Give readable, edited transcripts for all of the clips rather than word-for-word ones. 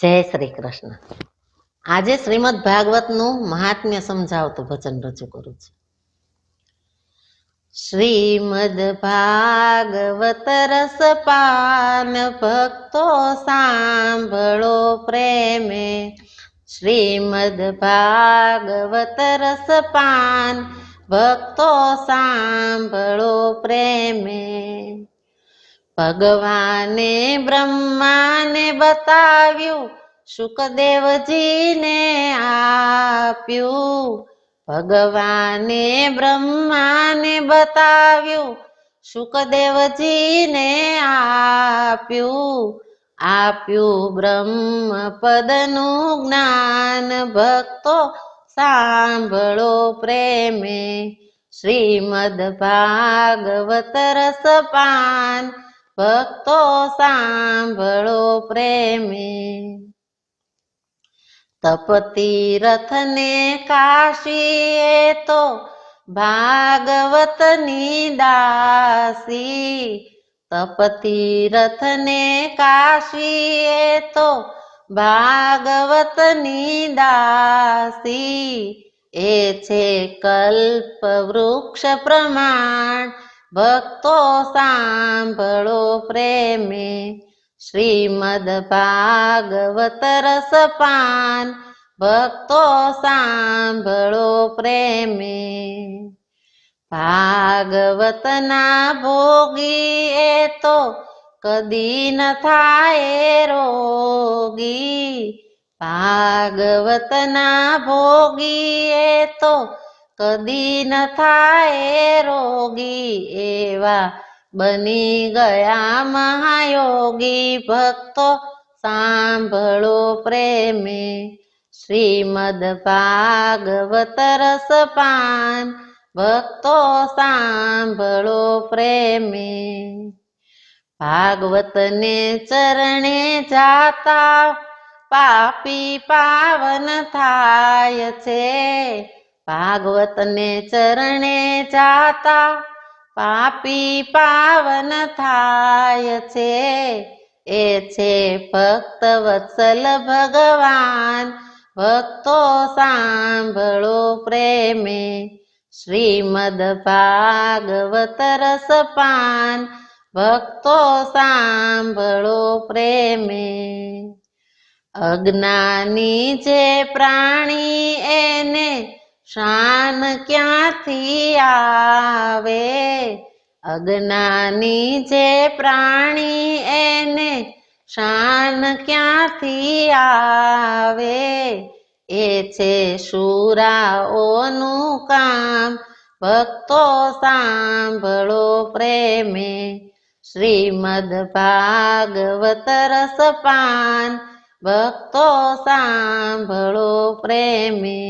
જય શ્રી કૃષ્ણ. આજે શ્રીમદ ભાગવતનું મહાત્મ્ય સમજાવતું ભજન રજૂ કરું છું. શ્રીમદ ભાગવત રસપાન ભક્તો સાંભળો પ્રેમે. શ્રીમદ ભાગવત રસપાન ભક્તો સાંભળો પ્રેમે. ભગવાને બ્રહ્માને બતાવ્યું, શુકદેવજીને આપ્યું. ભગવાને બ્રહ્માને બતાવ્યું, શુકદેવજીને આપ્યું બ્રહ્મ પદનું જ્ઞાન ભક્તો સાંભળો પ્રેમે. શ્રીમદ ભાગવત રસપાન ભક્તો સાંભળો પ્રેમે. તપતીરથને કાશીએ તો ભાગવતની દાસી. તપતીરથને કાશીએ તો ભાગવતની દાસી. એ છે કલ્પ વૃક્ષ પ્રમાણ ભક્તો સાંભળો પ્રેમે. શ્રીમદ ભાગવત રસપાન ભક્તો સાંભળો પ્રેમે. ભાગવતના ભોગી એ તો કદી ન થાય રોગી. ભાગવતના ભોગી એ તો કદી ન થાય રોગી. એવા બની ગયા મહાયોગી ભક્તો સાંભળો પ્રેમે. શ્રીમદ ભાગવત રસપાન ભક્તો સાંભળો પ્રેમે. ભાગવતને ચરણે જાતા પાપી પાવન થાય છે. ભાગવતને ચરણે જાતા પાપી પાવન થાય છે. એ છે ભક્ત વત્સલ ભગવાન ભક્તો સાંભળો પ્રેમે. શ્રીમદ ભાગવત રસપાન ભક્તો સાંભળો પ્રેમે. અજ્ઞાની જે પ્રાણી એને શાન ક્યાંથી આવે. અજ્ઞાની જે પ્રાણી એને શાન ક્યાંથી આવે. એ છે શુરાઓનું કામ ભક્તો સાંભળો પ્રેમે. શ્રીમદ ભાગવત રસપાન ભક્તો સાંભળો પ્રેમે.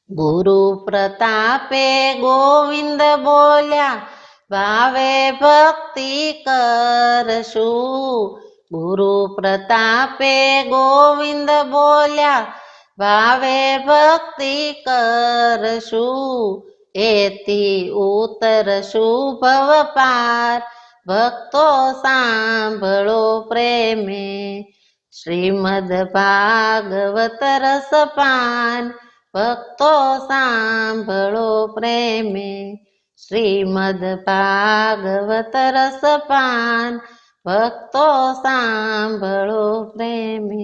ગુરુ પ્રતાપે ગોવિંદ બોલ્યા, ભાવે ભક્તિ કરશું. ગુરુ પ્રતાપે ગોવિંદ બોલ્યા, ભાવે ભક્તિ કરશું. એથી ઉતરશું ભવ પાર ભક્તો સાંભળો પ્રેમે. શ્રીમદ ભાગવત રસપાન ભક્તો સાંભળો પ્રેમે. શ્રીમદ ભાગવત રસપાન ભક્તો સાંભળો પ્રેમે.